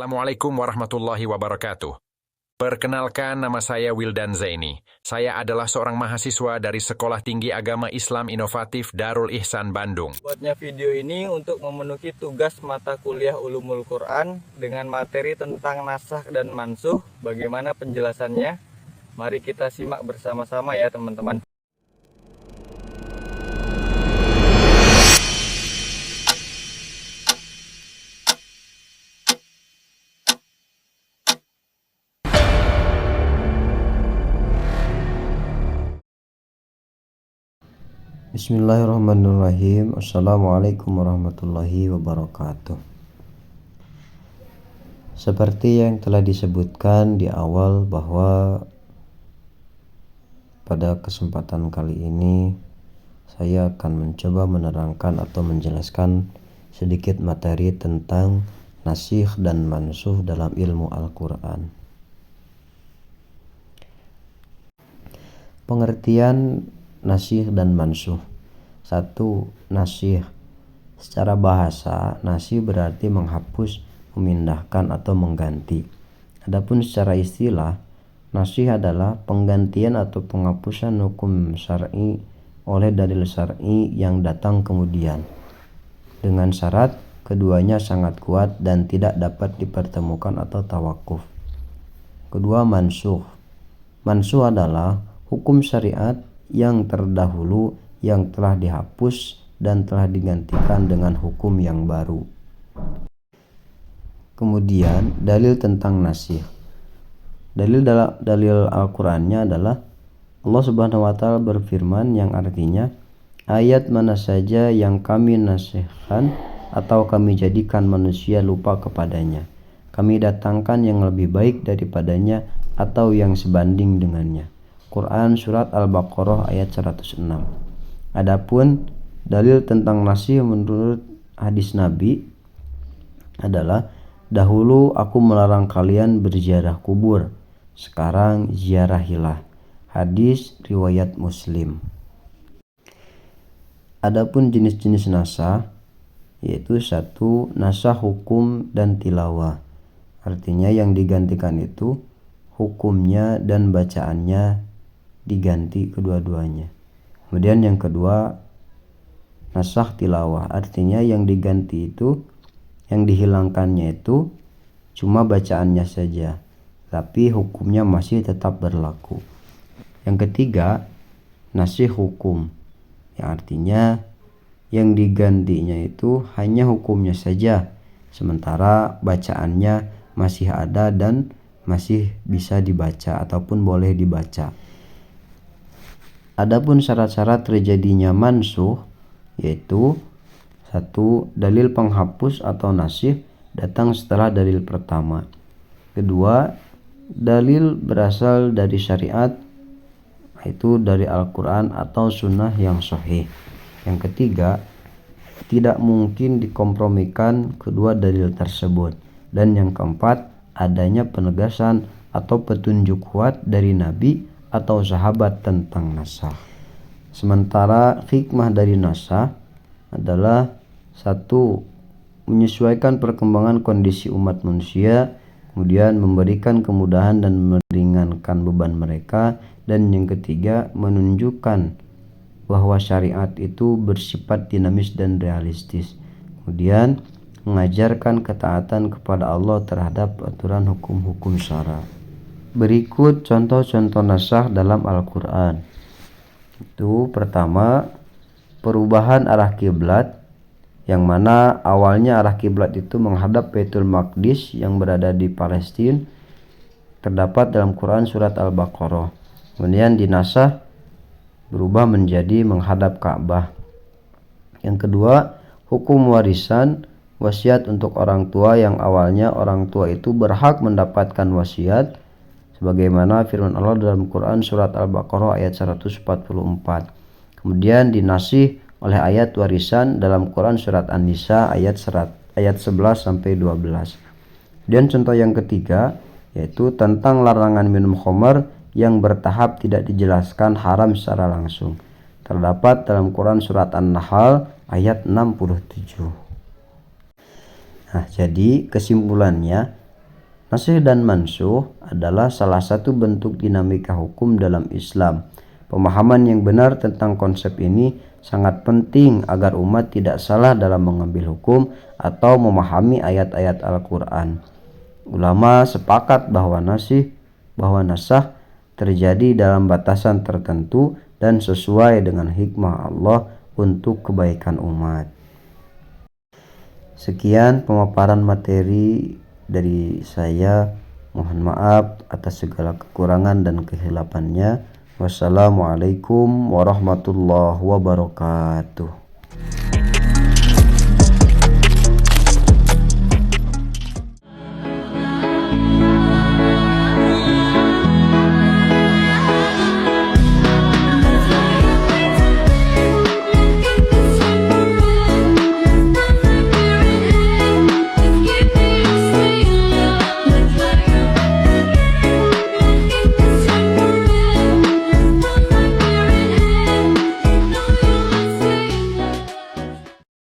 Assalamualaikum warahmatullahi wabarakatuh. Perkenalkan, nama saya Wildan Zaini. Saya adalah seorang mahasiswa dari Sekolah Tinggi Agama Islam Inovatif Darul Ihsan Bandung. Buatnya video ini untuk memenuhi tugas mata kuliah Ulumul Quran dengan materi tentang nasakh dan mansukh. Bagaimana penjelasannya? Mari kita simak bersama-sama ya teman-teman. Bismillahirrahmanirrahim. Assalamualaikum warahmatullahi wabarakatuh. Seperti yang telah disebutkan di awal bahwa pada kesempatan kali ini saya akan mencoba menerangkan atau menjelaskan sedikit materi tentang nasikh dan mansukh dalam ilmu Al-Quran. Pengertian nasikh dan mansukh. 1. Nasikh. Secara bahasa, nasikh berarti menghapus, memindahkan atau mengganti. Adapun secara istilah, nasikh adalah penggantian atau penghapusan hukum syar'i oleh dalil syar'i yang datang kemudian. Dengan syarat keduanya sangat kuat dan tidak dapat dipertemukan atau tawakuf. Kedua, mansukh. Mansukh adalah hukum syariat yang terdahulu yang telah dihapus dan telah digantikan dengan hukum yang baru. Kemudian dalil tentang nasikh. Dalil Al-Qur'annya adalah Allah Subhanahu wa taala berfirman yang artinya, ayat mana saja yang kami nasikhkan atau kami jadikan manusia lupa kepadanya, kami datangkan yang lebih baik daripadanya atau yang sebanding dengannya. Quran Surat Al-Baqarah ayat 106. Adapun dalil tentang nasikh menurut hadis Nabi adalah, dahulu aku melarang kalian berziarah kubur, sekarang ziarahilah. Hadis riwayat Muslim. Adapun jenis-jenis nasikh yaitu 1. Nasikh hukum dan tilawah. Artinya yang digantikan itu hukumnya dan bacaannya diganti kedua-duanya. Kemudian yang kedua, nasikh tilawah, artinya yang diganti itu, yang dihilangkannya itu cuma bacaannya saja, tapi hukumnya masih tetap berlaku. Yang ketiga, nasikh hukum, yang artinya yang digantinya itu hanya hukumnya saja, sementara bacaannya masih ada dan masih bisa dibaca ataupun boleh dibaca. Adapun syarat-syarat terjadinya mansukh yaitu 1. Dalil penghapus atau nasikh datang setelah dalil pertama. Kedua, dalil berasal dari syariat, yaitu dari Al-Quran atau sunnah yang sahih. Yang ketiga, tidak mungkin dikompromikan kedua dalil tersebut. Dan yang keempat, adanya penegasan atau petunjuk kuat dari Nabi atau sahabat tentang nasikh. Sementara hikmah dari nasikh adalah 1. Menyesuaikan perkembangan kondisi umat manusia, kemudian memberikan kemudahan dan meringankan beban mereka, dan yang ketiga menunjukkan bahwa syariat itu bersifat dinamis dan realistis, kemudian mengajarkan ketaatan kepada Allah terhadap aturan hukum-hukum syara. Berikut contoh-contoh nasikh dalam Al-Quran. Itu pertama, perubahan arah kiblat, yang mana awalnya arah kiblat itu menghadap Baitul Maqdis yang berada di Palestina, terdapat dalam Quran Surat Al-Baqarah. Kemudian dinasikh berubah menjadi menghadap Ka'bah. Yang kedua, hukum warisan, wasiat untuk orang tua, yang awalnya orang tua itu berhak mendapatkan wasiat sebagaimana firman Allah dalam Quran Surat Al-Baqarah ayat 144. Kemudian dinasikh oleh ayat warisan dalam Quran Surat An-Nisa ayat 11 sampai 12. Dan contoh yang ketiga yaitu tentang larangan minum khamar yang bertahap, tidak dijelaskan haram secara langsung. Terdapat dalam Quran Surat An-Nahl ayat 67. Nah, jadi kesimpulannya, Nasih dan mansuh adalah salah satu bentuk dinamika hukum dalam Islam. Pemahaman yang benar tentang konsep ini sangat penting agar umat tidak salah dalam mengambil hukum atau memahami ayat-ayat Al-Quran. Ulama sepakat bahwa nasah terjadi dalam batasan tertentu dan sesuai dengan hikmah Allah untuk kebaikan umat. Sekian pemaparan materi dari saya. Mohon maaf atas segala kekurangan dan kehilafannya. Wassalamualaikum warahmatullahi wabarakatuh.